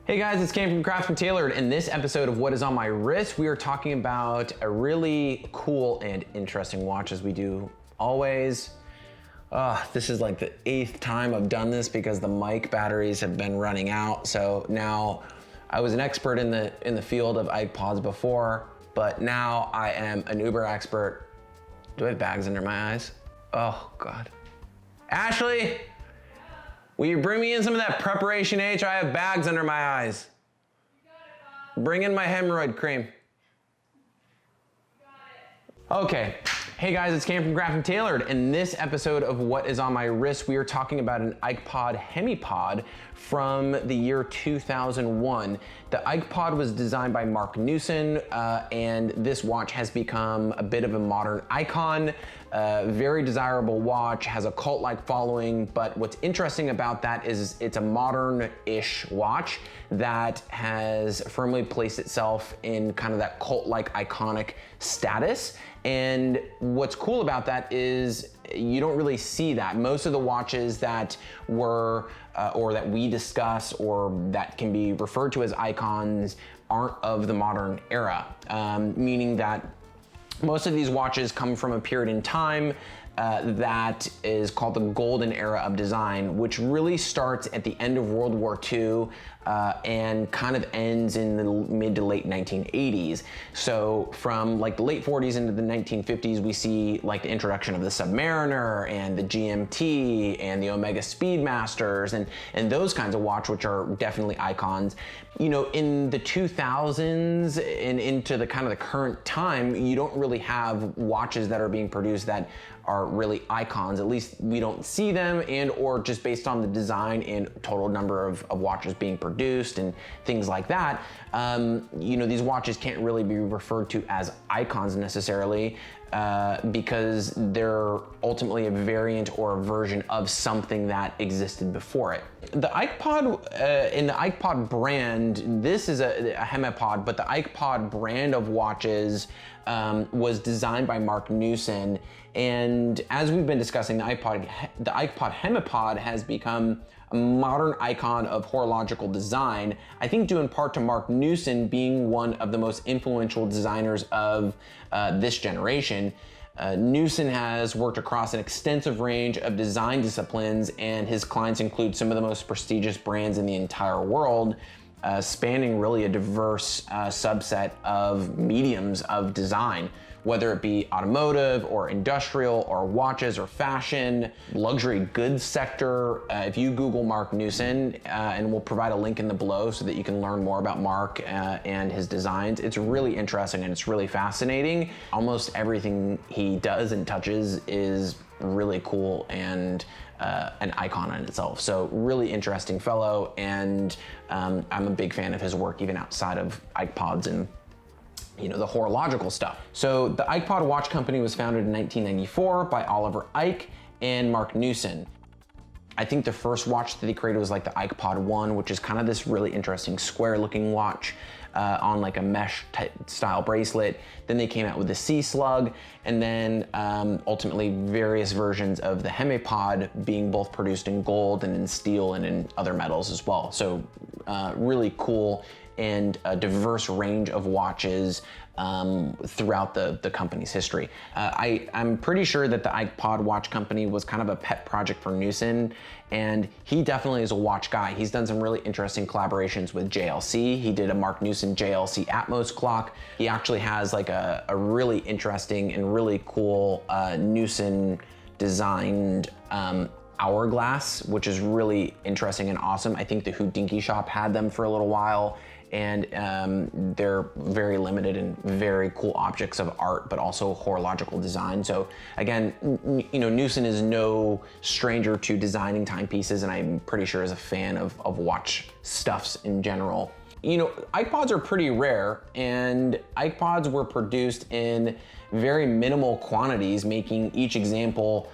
Hey guys, it's Cam from Craftsman Tailored. In this episode of What Is On My Wrist, we are talking about a really cool and interesting watch, as we do always. This is like the 8th time I've done this because the mic batteries have been running out. So now I was an expert in the field of Ike Pods before, but now I am an uber expert. Do I have bags under my eyes? Oh God. Ashley! Will you bring me in some of that Preparation H? I have bags under my eyes. You got it, Bob. Bring in my hemorrhoid cream. You got it. Okay. Hey guys, it's Cam from Craftsman Tailored. In this episode of What Is On My Wrist, we are talking about an Ikepod Hemipode from the year 2001. The Ikepod was designed by Marc Newson, and this watch has become a bit of a modern icon. Very desirable watch, has a cult-like following, but what's interesting about that is it's a modern-ish watch that has firmly placed itself in kind of that cult-like iconic status. And what's cool about that is you don't really see that. Most of the watches that were, or that we discuss, or that can be referred to as icons aren't of the modern era, meaning that most of these watches come from a period in time that is called the golden era of design, which really starts at the end of World War II and kind of ends in the mid to late 1980s. So from like the late 40s into the 1950s, we see like the introduction of the Submariner and the GMT and the Omega Speedmasters and those kinds of watch, which are definitely icons. You know, in the 2000s and into the kind of the current time, you don't really have watches that are being produced that are really icons. At least we don't see them, and or just based on the design and total number of watches being produced and things like that. You know, these watches can't really be referred to as icons necessarily because they're ultimately a variant or a version of something that existed before it. The Ikepod, in the Ikepod brand, this is a Hemipod, but the Ikepod brand of watches was designed by Marc Newson. And as we've been discussing, the Ikepod Hemipod has become a modern icon of horological design, I think due in part to Marc Newson being one of the most influential designers of this generation. Newson has worked across an extensive range of design disciplines, and his clients include some of the most prestigious brands in the entire world, spanning really a diverse subset of mediums of design, whether it be automotive or industrial or watches or fashion, luxury goods sector. If you Google Marc Newson, and we'll provide a link in the below so that you can learn more about Marc and his designs, it's really interesting and it's really fascinating. Almost everything he does and touches is really cool and an icon in itself. So really interesting fellow, and I'm a big fan of his work even outside of Ike Pods and the horological stuff. So the Ikepod Watch Company was founded in 1994 by Oliver Ike and Marc Newson. I think the first watch that they created was like the Ikepod 1, which is kind of this really interesting square looking watch on like a mesh type style bracelet. Then they came out with the Sea Slug, and then ultimately various versions of the Hemipod being both produced in gold and in steel and in other metals as well. So really cool and a diverse range of watches throughout the company's history. I'm pretty sure that the Ikepod Watch Company was kind of a pet project for Newson, and he definitely is a watch guy. He's done some really interesting collaborations with JLC. He did a Marc Newson JLC Atmos clock. He actually has like a really interesting and really cool Newson designed hourglass, which is really interesting and awesome. I think the Houdinki shop had them for a little while, and they're very limited and very cool objects of art, but also horological design. So again, Newson is no stranger to designing timepieces, and I'm pretty sure is a fan of watch stuffs in general. Ikepods are pretty rare, and Ikepods were produced in very minimal quantities, making each example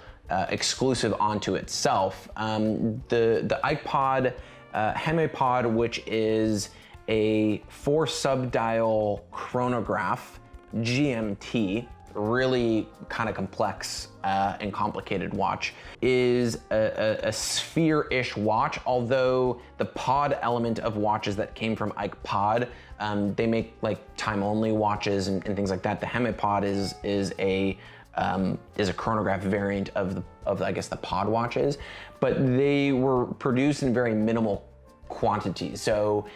exclusive onto itself. The Ikepod Hemipod, which is a 4 subdial chronograph GMT, really kind of complex and complicated watch is a sphere-ish watch, although the pod element of watches that came from Ikepod, they make like time-only watches and things like that. The Hemipod is a chronograph variant of I guess the pod watches, but they were produced in very minimal quantities. So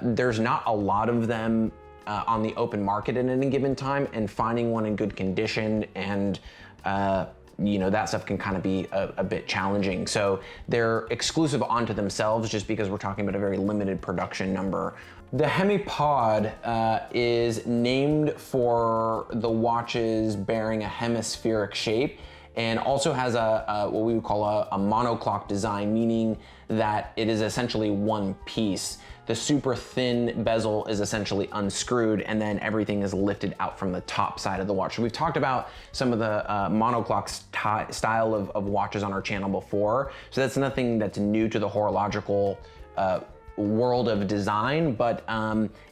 there's not a lot of them on the open market at any given time, and finding one in good condition and that stuff can kind of be a bit challenging. So they're exclusive onto themselves just because we're talking about a very limited production number. The Hemipod is named for the watches bearing a hemispheric shape, and also has what we would call a monoclock design, meaning that it is essentially one piece. The super thin bezel is essentially unscrewed, and then everything is lifted out from the top side of the watch. So we've talked about some of the monoclock style of watches on our channel before, so that's nothing that's new to the horological world of design, but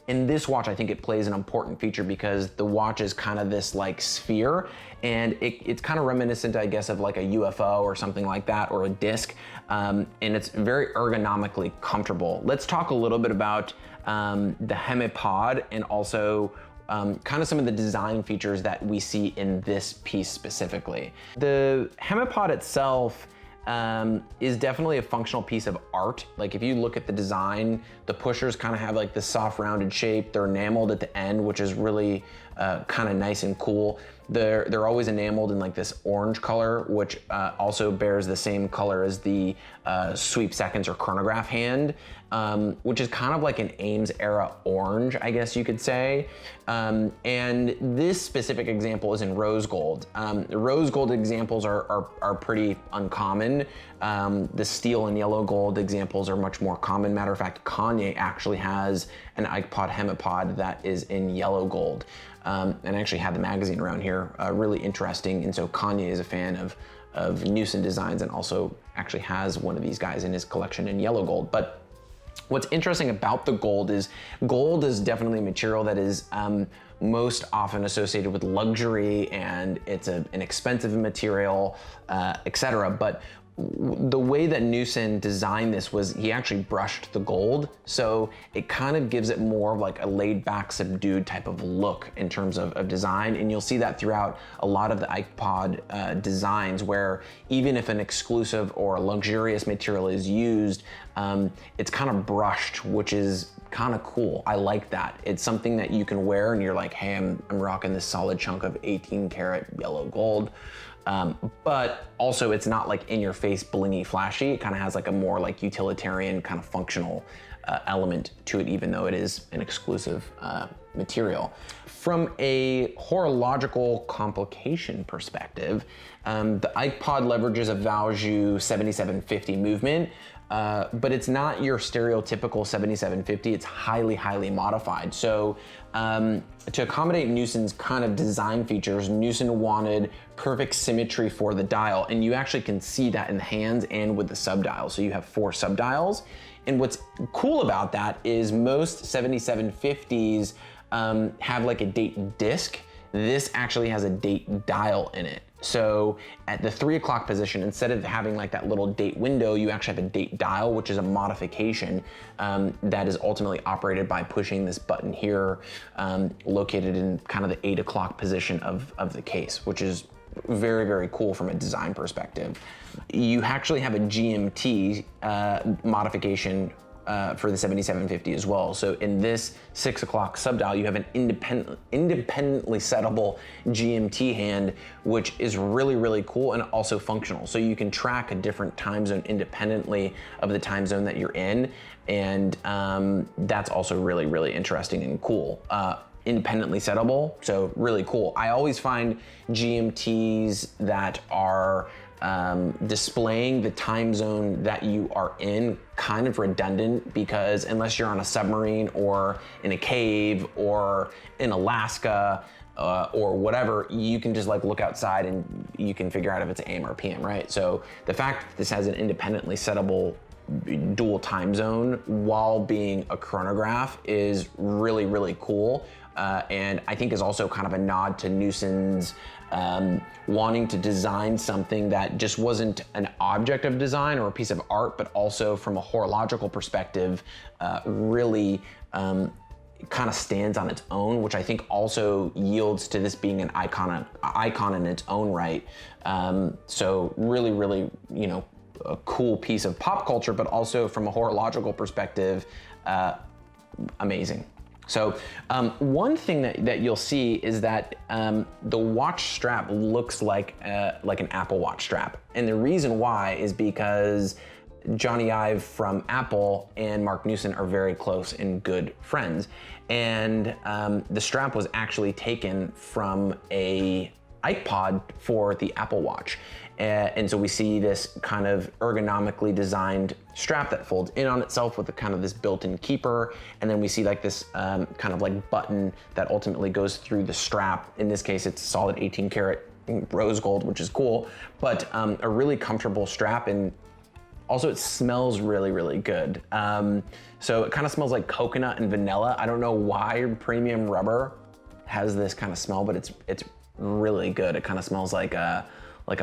in this watch I think it plays an important feature because the watch is kind of this like sphere, and it's kind of reminiscent, I guess, of like a UFO or something like that, or a disc, and it's very ergonomically comfortable. Let's talk a little bit about the Hemipod and also kind of some of the design features that we see in this piece specifically. The Hemipod itself is definitely a functional piece of art. Like if you look at the design, the pushers kind of have like this soft rounded shape. They're enameled at the end, which is really kind of nice and cool. They're always enameled in like this orange color, which also bears the same color as the sweep seconds or chronograph hand, which is kind of like an Ames era orange, I guess you could say. And this specific example is in rose gold. Rose gold examples are pretty uncommon. The steel and yellow gold examples are much more common. Matter of fact, Kanye actually has an Ikepod Hemipod that is in yellow gold. And I actually had the magazine around here, really interesting. And so Kanye is a fan of Newson designs and also actually has one of these guys in his collection in yellow gold. But what's interesting about the gold is definitely a material that is most often associated with luxury, and it's an expensive material, etc. But the way that Newson designed this was he actually brushed the gold, so it kind of gives it more of like a laid back, subdued type of look in terms of design. And you'll see that throughout a lot of the Ikepod designs, where even if an exclusive or luxurious material is used, it's kind of brushed, which is kind of cool. I like that. It's something that you can wear and you're like, hey, I'm rocking this solid chunk of 18 karat yellow gold. But also it's not like in your face, blingy, flashy. It kind of has like a more like utilitarian kind of functional element to it, even though it is an exclusive material. From a horological complication perspective, the Ikepod leverages a Valjoux 7750 movement, but it's not your stereotypical 7750. It's highly, highly modified. So to accommodate Newson's kind of design features, Newson wanted perfect symmetry for the dial, and you actually can see that in the hands and with the subdial. So you have 4 subdials, and what's cool about that is most 7750s have like a date disc. This actually has a date dial in it. So at the 3 o'clock position, instead of having like that little date window, you actually have a date dial, which is a modification that is ultimately operated by pushing this button here, located in kind of the 8 o'clock position of the case, which is very, very cool from a design perspective. You actually have a GMT modification for the 7750 as well. So in this 6 o'clock subdial, you have an independently settable GMT hand, which is really, really cool and also functional. So you can track a different time zone independently of the time zone that you're in. And that's also really, really interesting and cool. Independently settable, so really cool. I always find GMTs that are displaying the time zone that you are in kind of redundant, because unless you're on a submarine or in a cave or in Alaska or whatever, you can just like look outside and you can figure out if it's AM or PM, right? So the fact that this has an independently settable dual time zone while being a chronograph is really, really cool. and I think is also kind of a nod to Newson's wanting to design something that just wasn't an object of design or a piece of art, but also from a horological perspective, really kind of stands on its own, which I think also yields to this being an icon in its own right. So really, really, you know, a cool piece of pop culture, but also from a horological perspective, amazing. So one thing that you'll see is that the watch strap looks like an Apple Watch strap. And the reason why is because Johnny Ive from Apple and Marc Newson are very close and good friends. And the strap was actually taken from a Ike Pod for the Apple Watch. And so we see this kind of ergonomically designed strap that folds in on itself with a kind of this built-in keeper. And then we see like this kind of like button that ultimately goes through the strap. In this case, it's solid 18 karat rose gold, which is cool, but a really comfortable strap. And also it smells really, really good. So it kind of smells like coconut and vanilla. I don't know why premium rubber has this kind of smell, but it's really good. It kind of smells like a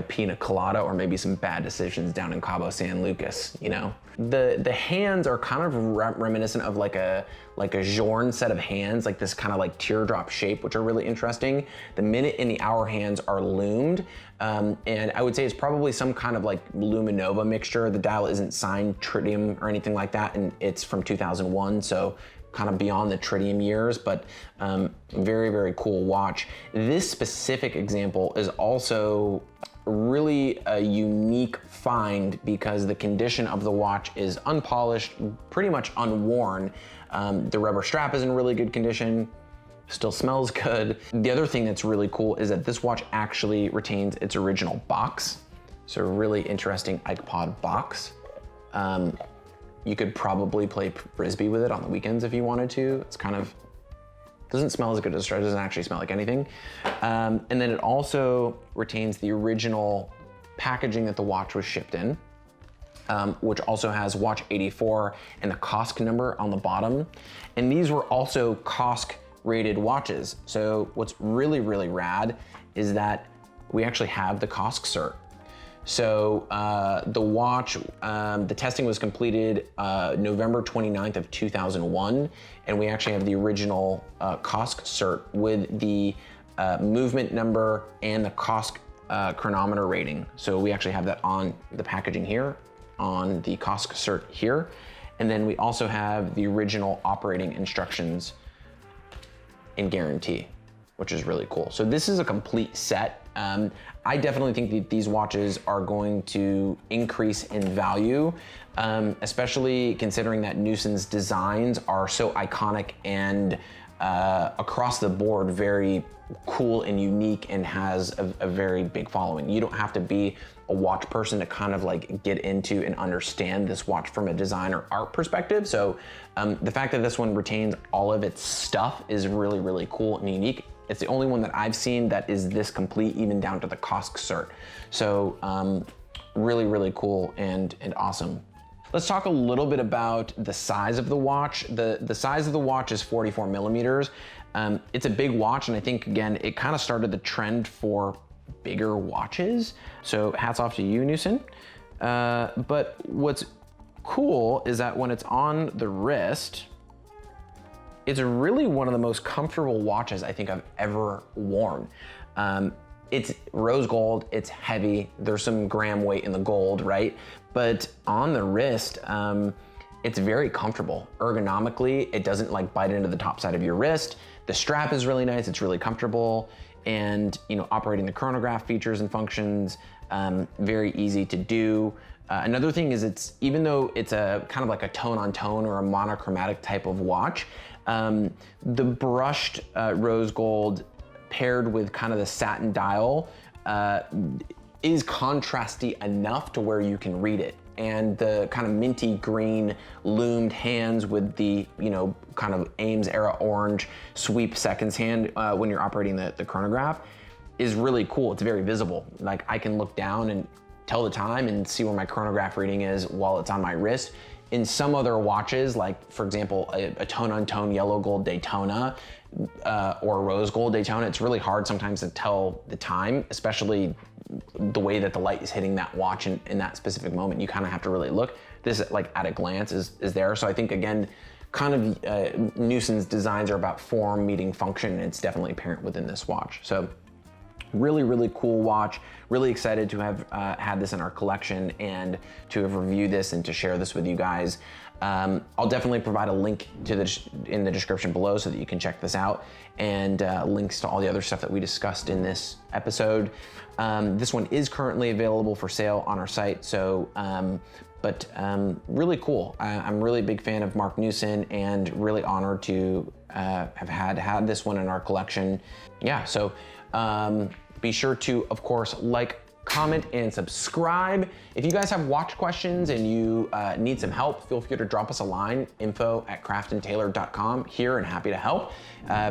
pina colada or maybe some bad decisions down in Cabo San Lucas, you know? The hands are kind of reminiscent of like a Journe set of hands, like this kind of like teardrop shape, which are really interesting. The minute and the hour hands are loomed, and I would say it's probably some kind of like Luminova mixture. The dial isn't signed tritium or anything like that, and it's from 2001, so kind of beyond the tritium years, but very, very cool watch. This specific example is also really a unique find because the condition of the watch is unpolished, pretty much unworn. The rubber strap is in really good condition, still smells good. The other thing that's really cool is that this watch actually retains its original box. So a really interesting Ikepod box. You could probably play Frisbee with it on the weekends if you wanted to. It's kind of, doesn't smell as good as a strap, doesn't actually smell like anything. And then it also retains the original packaging that the watch was shipped in, which also has watch 84 and the COSC number on the bottom. And these were also COSC rated watches. So what's really, really rad is that we actually have the COSC cert. So the watch, the testing was completed November 29th of 2001, and we actually have the original COSC cert with the movement number and the COSC chronometer rating. So we actually have that on the packaging here, on the COSC cert here, and then we also have the original operating instructions and guarantee, which is really cool. So this is a complete set. I definitely think that these watches are going to increase in value, especially considering that Newson's designs are so iconic and across the board very cool and unique and has a very big following. You don't have to be a watch person to kind of like get into and understand this watch from a design or art perspective. So the fact that this one retains all of its stuff is really, really cool and unique. It's the only one that I've seen that is this complete, even down to the COSC cert. So really, really cool and awesome. Let's talk a little bit about the size of the watch. The size of the watch is 44 millimeters. It's a big watch, and I think, again, it kind of started the trend for bigger watches. So hats off to you, Newson. But what's cool is that when it's on the wrist, it's really one of the most comfortable watches I think I've ever worn. It's rose gold, it's heavy, there's some gram weight in the gold, right? But on the wrist, it's very comfortable. Ergonomically, it doesn't like bite into the top side of your wrist. The strap is really nice, it's really comfortable. And you know, operating the chronograph features and functions, very easy to do. Another thing is it's, even though it's a kind of like a tone on tone or a monochromatic type of watch, the brushed rose gold paired with kind of the satin dial is contrasty enough to where you can read it. And the kind of minty green loomed hands with the, you know, kind of Ames era orange sweep seconds hand when you're operating the chronograph is really cool. It's very visible. Like I can look down and tell the time and see where my chronograph reading is while it's on my wrist in some other watches, like for example, a tone-on-tone yellow gold Daytona or rose gold Daytona, it's really hard sometimes to tell the time, especially the way that the light is hitting that watch in that specific moment. You kind of have to really look. This, like at a glance, is there. So I think, again, kind of Newson's designs are about form meeting function, and it's definitely apparent within this watch. So really, really cool watch. Really excited to have had this in our collection and to have reviewed this and to share this with you guys. I'll definitely provide a link to in the description below so that you can check this out, and links to all the other stuff that we discussed in this episode. This one is currently available for sale on our site, so but really cool. I'm really a big fan of Marc Newson and really honored to have had this one in our collection. Yeah, so be sure to, of course, like, comment, and subscribe. If you guys have watch questions and you need some help, feel free to drop us a line, info@craftandtailor.com, here and happy to help.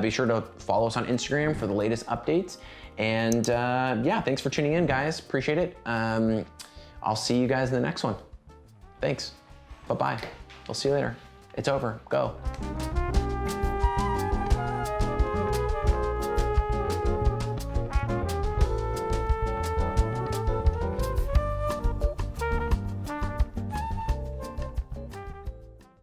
Be sure to follow us on Instagram for the latest updates. And yeah, thanks for tuning in, guys. Appreciate it. I'll see you guys in the next one. Thanks. Bye-bye. We'll see you later. It's over. Go.